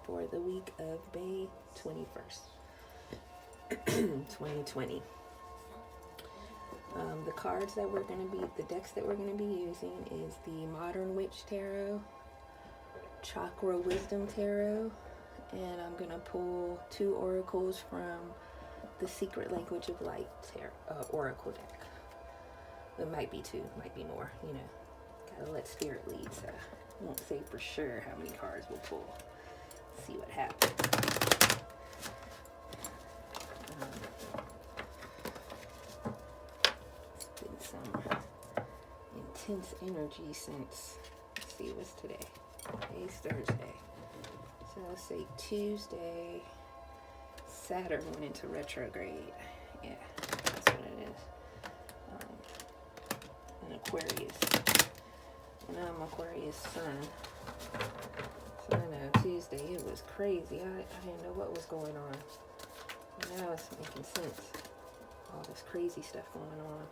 for the week of May 21st, 2020. The cards that we're going to be, the decks that we're going to be using is the Modern Witch Tarot, Chakra Wisdom Tarot, and I'm going to pull 2 oracles from the Secret Language of Light Tarot, Oracle deck. It might be 2, might be more, you know. Gotta let spirit lead, so I won't say for sure how many cards we'll pull. See what happens. It's been some intense energy since, let's see, what's today? Today's Thursday. So let's say Tuesday, Saturn went into retrograde. Yeah, that's what it is. An Aquarius. And I'm Aquarius Sun. So I know Tuesday it was crazy. I didn't know what was going on. Now it's making sense. All this crazy stuff going on.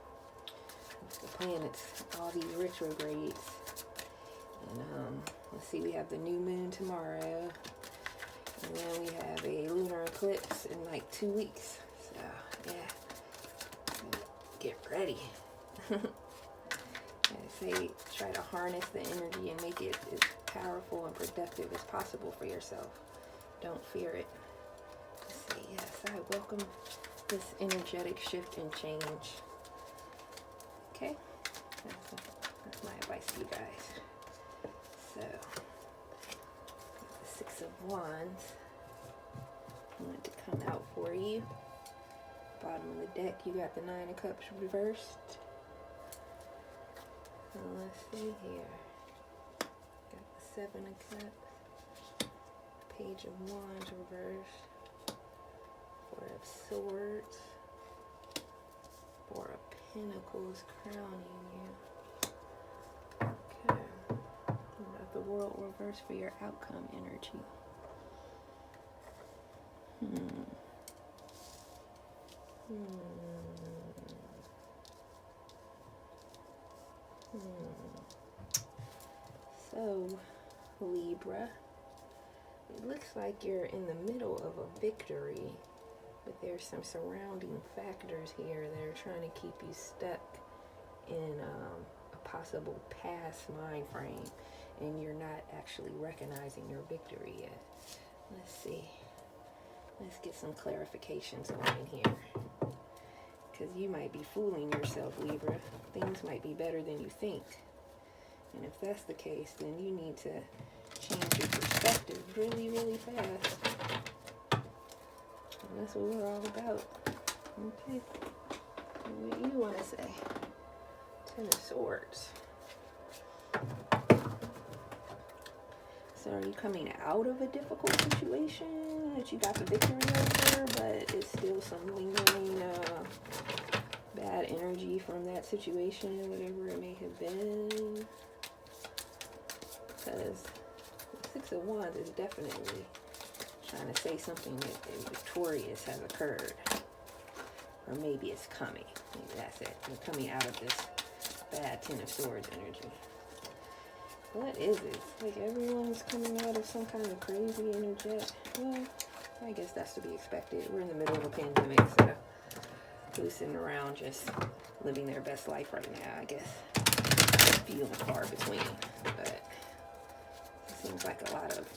With the planets, all these retrogrades. And let's see, we have the new moon tomorrow. And then we have a lunar eclipse in like 2 weeks. So yeah. Get ready. I say try to harness the energy and make it as powerful and productive as possible for yourself. Don't fear it. Let's see, yes, I welcome this energetic shift and change. Okay, that's my advice to you guys. So, the 6 of Wands. I want it to come out for you. Bottom of the deck, you got the 9 of Cups reversed. Let's see here. Got the 7 of Cups, Page of Wands reversed, 4 of Swords, 4 of Pentacles crowning you. Okay. You got the World reversed for your outcome energy. So, Libra, it looks like you're in the middle of a victory, but there's some surrounding factors here that are trying to keep you stuck in a possible past mind frame, and you're not actually recognizing your victory yet. Let's see. Let's get some clarifications going in here. Because you might be fooling yourself, Libra. Things might be better than you think. And if that's the case, then you need to change your perspective really, really fast. And that's what we're all about. Okay. What do you want to say? 10 of Swords. So are you coming out of a difficult situation that you got the victory over, but it's still some lingering bad energy from that situation, whatever it may have been? Because the 6 of Wands is definitely trying to say something that victorious has occurred. Or maybe it's coming. Maybe that's it. You're coming out of this bad 10 of Swords energy. What is it? Like everyone's coming out of some kind of crazy energy. Well, I guess that's to be expected. We're in the middle of a pandemic, so who's sitting around just living their best life right now, I guess. Few and far between. But it seems like a lot of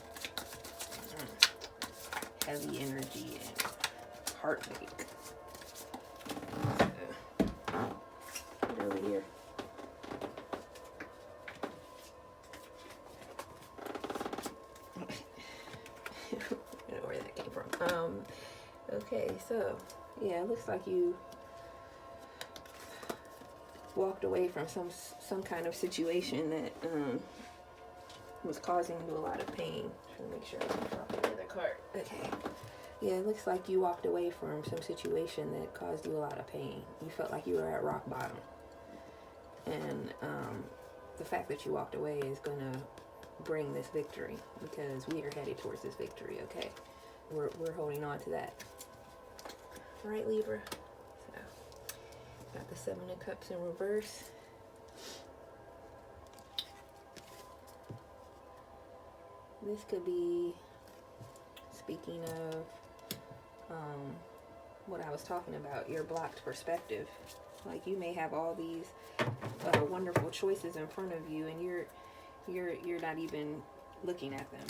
heavy energy and heartache. So, get over here. I don't know where that came from. Okay, so yeah, it looks like you walked away from some kind of situation that was causing you a lot of pain. Trying to make sure I don't drop the other card. Okay. Yeah, it looks like you walked away from some situation that caused you a lot of pain. You felt like you were at rock bottom. And the fact that you walked away is going to bring this victory, because we are headed towards this victory, okay? We're holding on to that. All right, Libra? So, got the 7 of Cups in reverse. This could be speaking of what I was talking about, your blocked perspective. Like, you may have all these wonderful choices in front of you, and you're not even looking at them.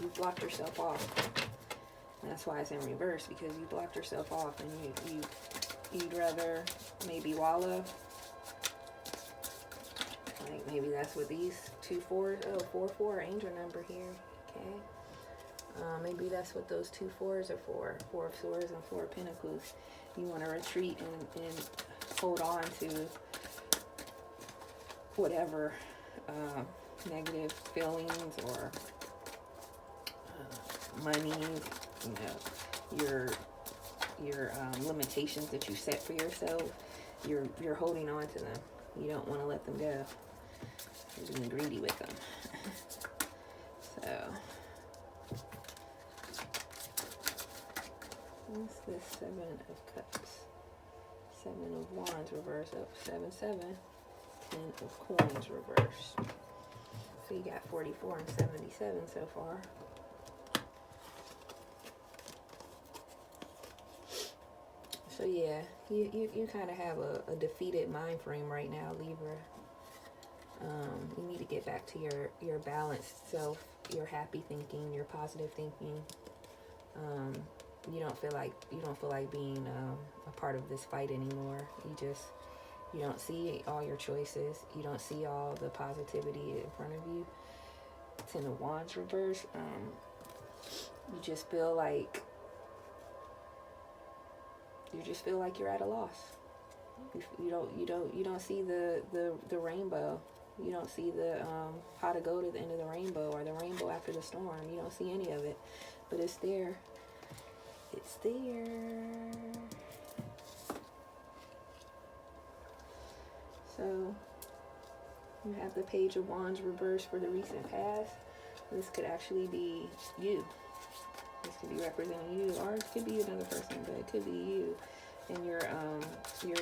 You blocked yourself off. And that's why it's in reverse, because you blocked yourself off, and you'd rather maybe wallow. Like, maybe that's what these 2 4s, 4 angel number here. Okay. Maybe that's what those 2 4s are for. 4 of Swords and 4 of Pentacles. You want to retreat and hold on to whatever negative feelings or money, you know, your limitations that you set for yourself. You're holding on to them. You don't want to let them go. You're being greedy with them. So, what's this 7 of Cups? 7 of Wands reverse up, 7, 7. 10 of Coins reverse. So you got 44 and 77 so far. So yeah, you kind of have a defeated mind frame right now, Libra. You need to get back to your balanced self, your happy thinking, your positive thinking. You don't feel like being a part of this fight anymore. You don't see all your choices. You don't see all the positivity in front of you. 10 of Wands reverse. You just feel like you're at a loss. You don't see the rainbow. You don't see the how to go to the end of the rainbow, or the rainbow after the storm. You don't see any of it, but it's there. It's there. So you have the Page of Wands reverse for the recent past. This could actually be you. This could be representing you, or it could be another person, but it could be you and your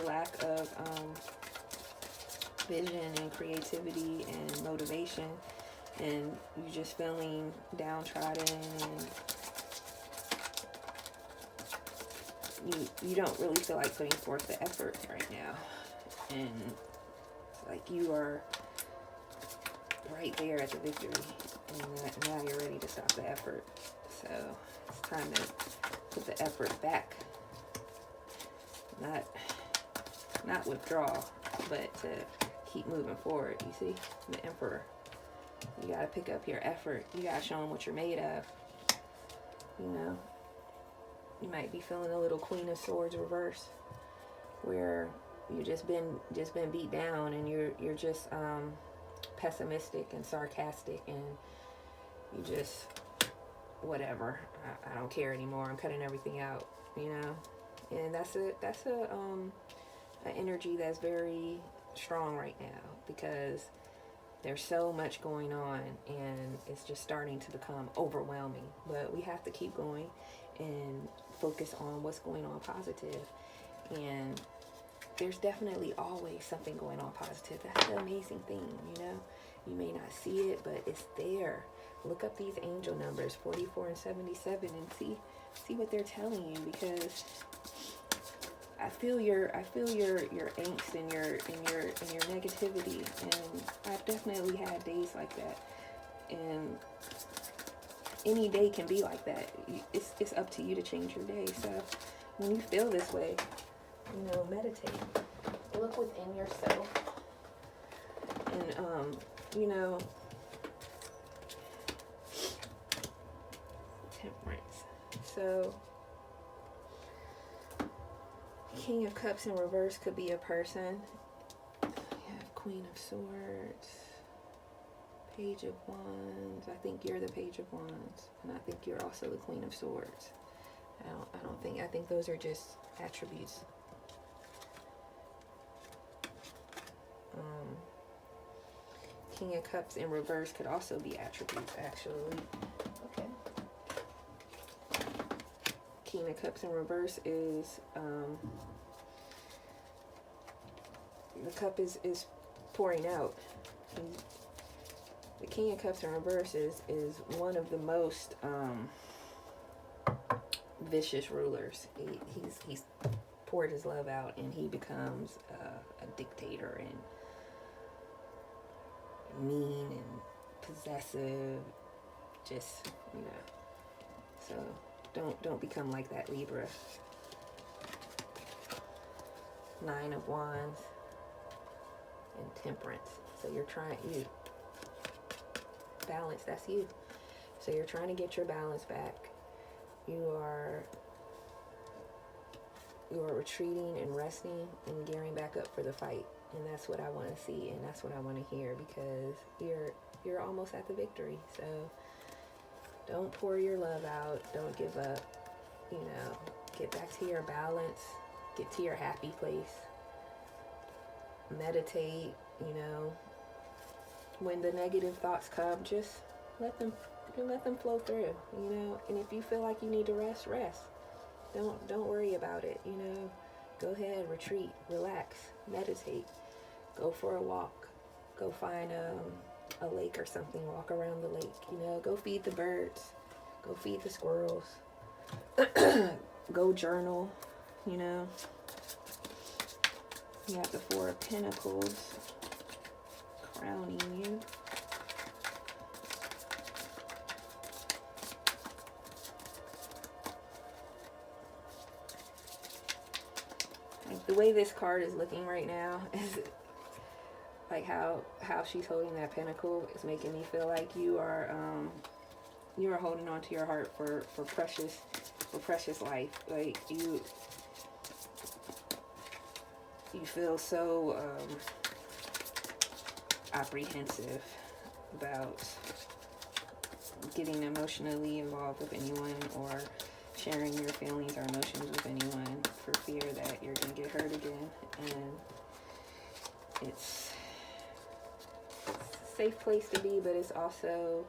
lack of vision and creativity and motivation, and you just feeling downtrodden, and you don't really feel like putting forth the effort right now, and like you are right there at the victory, and now you're ready to stop the effort. So it's time to put the effort back, not withdraw, but to keep moving forward. You see, the Emperor. You gotta pick up your effort. You gotta show them what you're made of. You know, you might be feeling a little Queen of Swords reverse, where you just been beat down, and you're just pessimistic and sarcastic, and you just whatever. I don't care anymore. I'm cutting everything out. You know, and that's an energy that's very strong right now, because there's so much going on, and it's just starting to become overwhelming. But we have to keep going and focus on what's going on positive. And there's definitely always something going on positive. That's the amazing thing, you know. You may not see it, but it's there. Look up these angel numbers, 44 and 77, and see what they're telling you, because I feel your angst and your negativity, and I've definitely had days like that. And any day can be like that. It's up to you to change your day. So when you feel this way, you know, meditate. Look within yourself, and you know, Temperance. So King of Cups in reverse could be a person. Yeah, Queen of Swords, Page of Wands. I think you're the Page of Wands, and I think you're also the Queen of Swords. I think those are just attributes. King of Cups in reverse could also be attributes, actually. Okay. King of Cups in reverse is the cup is pouring out. The King of Cups in reverse is one of the most vicious rulers. He's poured his love out, and he becomes a dictator and mean and possessive. Just, you know. So don't become like that, Libra. 9 of Wands and Temperance. So you're trying, balance, that's you. So you're trying to get your balance back. You are retreating and resting and gearing back up for the fight. And that's what I want to see, and that's what I want to hear, because you're almost at the victory. So don't pour your love out. Don't give up. You know, get back to your balance. Get to your happy place. Meditate. You know, when the negative thoughts come, just let them flow through. You know, and if you feel like you need to rest, rest. Don't worry about it. You know, go ahead, retreat, relax, meditate, go for a walk, go find a lake or something, walk around the lake. You know, go feed the birds, go feed the squirrels, go journal. You know, you have the 4 of Pentacles crowning you. The way this card is looking right now is like how she's holding that pentacle is making me feel like you are holding on to your heart for precious life. Like you feel so apprehensive about getting emotionally involved with anyone or sharing your feelings or emotions with anyone for fear that you're going to get hurt again. And it's a safe place to be, but it's also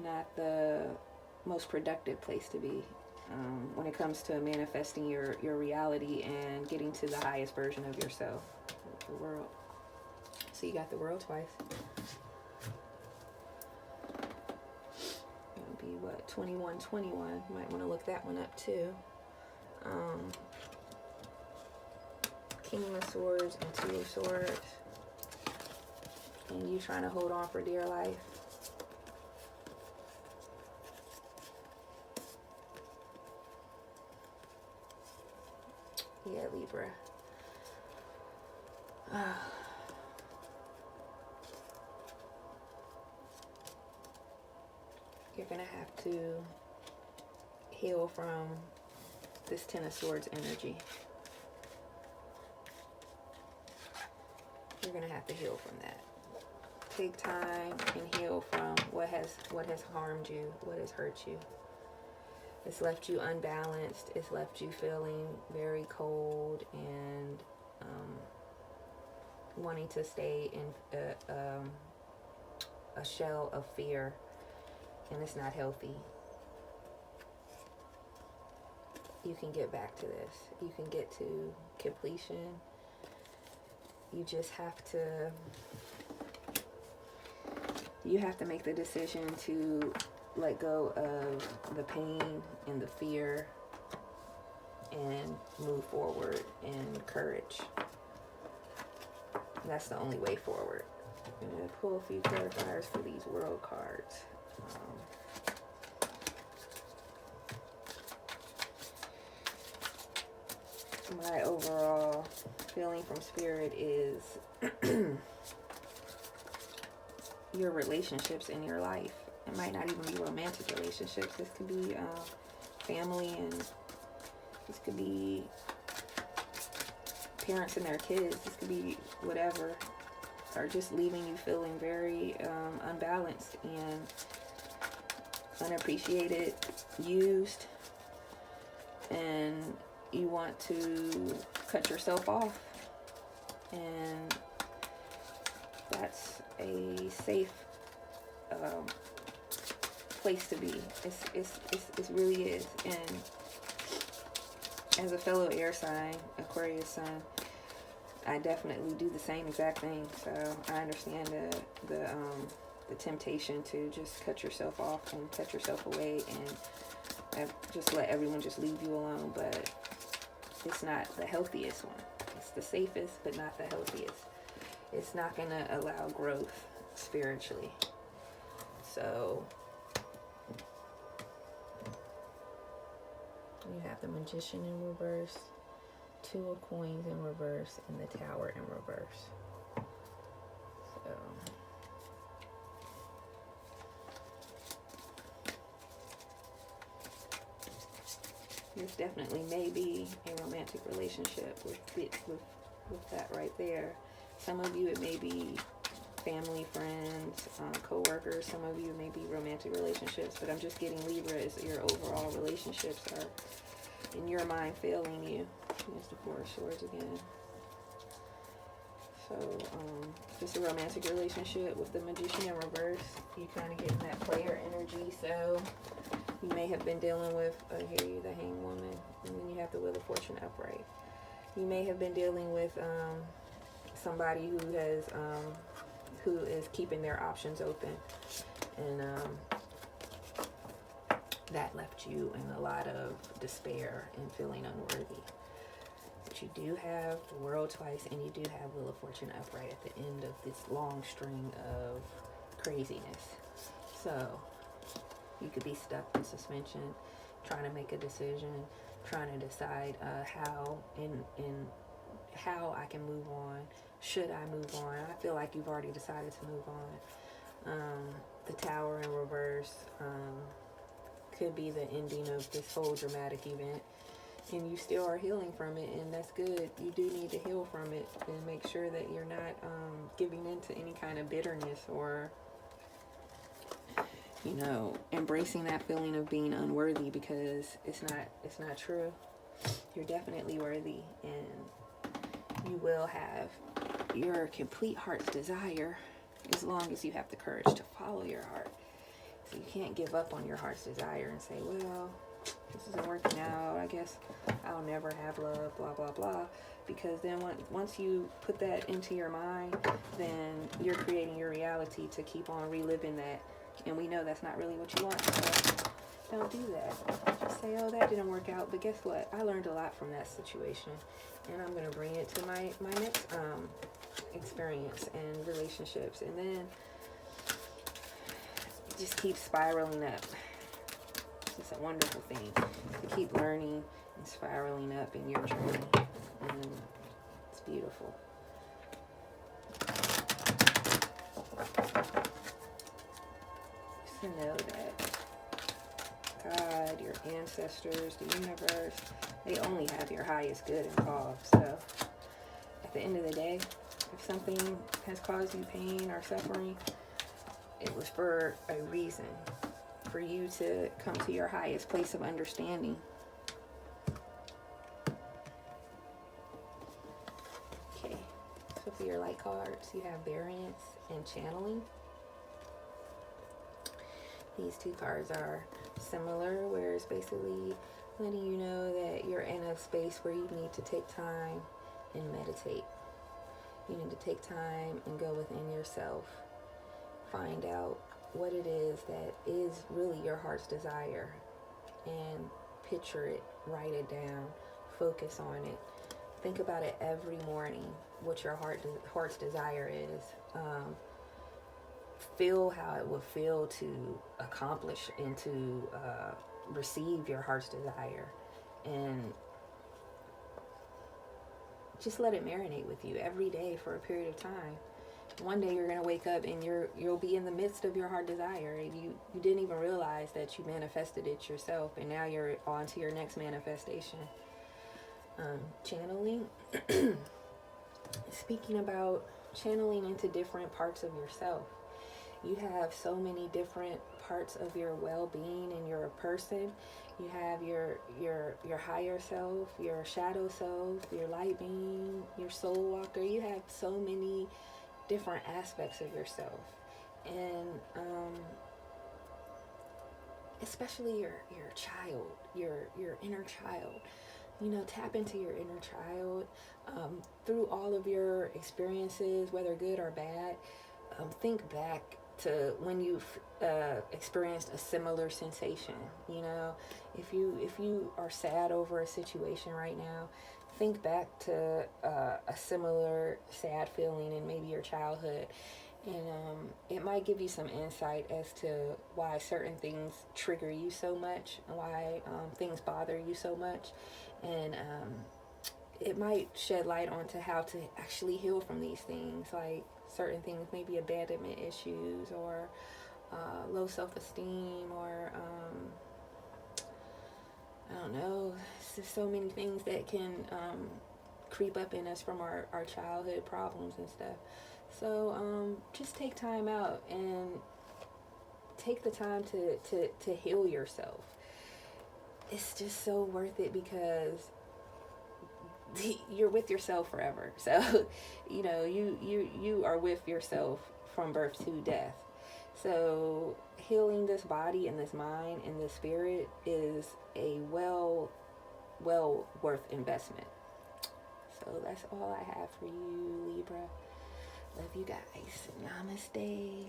not the most productive place to be when it comes to manifesting your reality and getting to the highest version of yourself, the world. So you got the world twice. What, 2121, might want to look that one up too. King of Swords and 2 of Swords, and you trying to hold on for dear life. Yeah, Libra. You're going to have to heal from this 10 of Swords energy. You're going to have to heal from that. Take time and heal from what has harmed you, what has hurt you. It's left you unbalanced. It's left you feeling very cold and wanting to stay in a shell of fear. And it's not healthy. You can get back to this. You can get to completion. You just have to make the decision to let go of the pain and the fear and move forward in courage. That's the only way forward. I'm going to pull a few clarifiers for these world cards. My overall feeling from Spirit is your relationships in your life. It might not even be romantic relationships. This could be family, and this could be parents and their kids. This could be whatever. Are just leaving you feeling very unbalanced and unappreciated, used, and you want to cut yourself off. And that's a safe place to be. It really is. And as a fellow air sign, Aquarius sun, I definitely do the same exact thing. So I understand the temptation to just cut yourself off and cut yourself away and just let everyone just leave you alone, but it's not the healthiest one. It's the safest, but not the healthiest. It's not going to allow growth spiritually. So you have the Magician in reverse, Two of Coins in reverse, and the Tower in reverse. So this definitely may be a romantic relationship with that right there. Some of you, it may be family, friends, co-workers. Some of you, it may be romantic relationships. But I'm just getting Libra as your overall relationships are, in your mind, failing you. Here's the Four of Swords again. So, just a romantic relationship with the Magician in reverse. You kind of getting that player energy. So you may have been dealing with, here you the Hanged Woman, and then you have the Wheel of Fortune upright. You may have been dealing with somebody who is keeping their options open, and that left you in a lot of despair and feeling unworthy. But you do have the World twice, and you do have Wheel of Fortune upright at the end of this long string of craziness. So you could be stuck in suspension, trying to make a decision, trying to decide how I can move on. Should I move on? I feel like you've already decided to move on. The Tower in reverse could be the ending of this whole dramatic event, and you still are healing from it, and that's good. You do need to heal from it and make sure that you're not giving into any kind of bitterness or embracing that feeling of being unworthy, because it's not true. You're definitely worthy, and you will have your complete heart's desire as long as you have the courage to follow your heart. So you can't give up on your heart's desire and say, well, this isn't working out, I guess I'll never have love, blah, blah, blah. Because then once you put that into your mind, then you're creating your reality to keep on reliving that. And we know that's not really what you want, so don't do that. Just say, oh, that didn't work out. But guess what? I learned a lot from that situation, and I'm going to bring it to my next experience and relationships. And then just keep spiraling up. It's a wonderful thing to keep learning and spiraling up in your journey. And it's beautiful. To know that God, your ancestors, the universe, they only have your highest good involved. So at the end of the day, if something has caused you pain or suffering, it was for a reason, for you to come to your highest place of understanding. Okay, so for your light cards, you have variance and channeling. These two cards are similar, where it's basically letting you know that you're in a space where you need to take time and meditate. You need to take time and go within yourself. Find out what it is that is really your heart's desire, and picture it, write it down, focus on it. Think about it every morning, what your heart's desire is. Feel how it would feel to accomplish and to receive your heart's desire, and just let it marinate with you every day for a period of time. One day you're going to wake up and you'll be in the midst of your heart desire. You didn't even realize that you manifested it yourself, and now you're on to your next manifestation. Channeling. Speaking about channeling into different parts of yourself. You have so many different parts of your well-being in your person. You have your higher self, your shadow self, your light being, your soul walker. You have so many different aspects of yourself, and especially your child, your inner child. Tap into your inner child through all of your experiences, whether good or bad. Think back to when you've experienced a similar sensation. You know, if you are sad over a situation right now, think back to a similar sad feeling in maybe your childhood, and it might give you some insight as to why certain things trigger you so much, and why things bother you so much, and it might shed light onto how to actually heal from these things, like certain things, maybe abandonment issues, or low self-esteem, or I don't know. It's just so many things that can creep up in us from our childhood problems and stuff. So just take time out and take the time to heal yourself. It's just so worth it, because you're with yourself forever. So you know, you are with yourself from birth to death. So healing this body and this mind and this spirit is a well worth investment. So that's all I have for you, Libra. Love you guys. Namaste.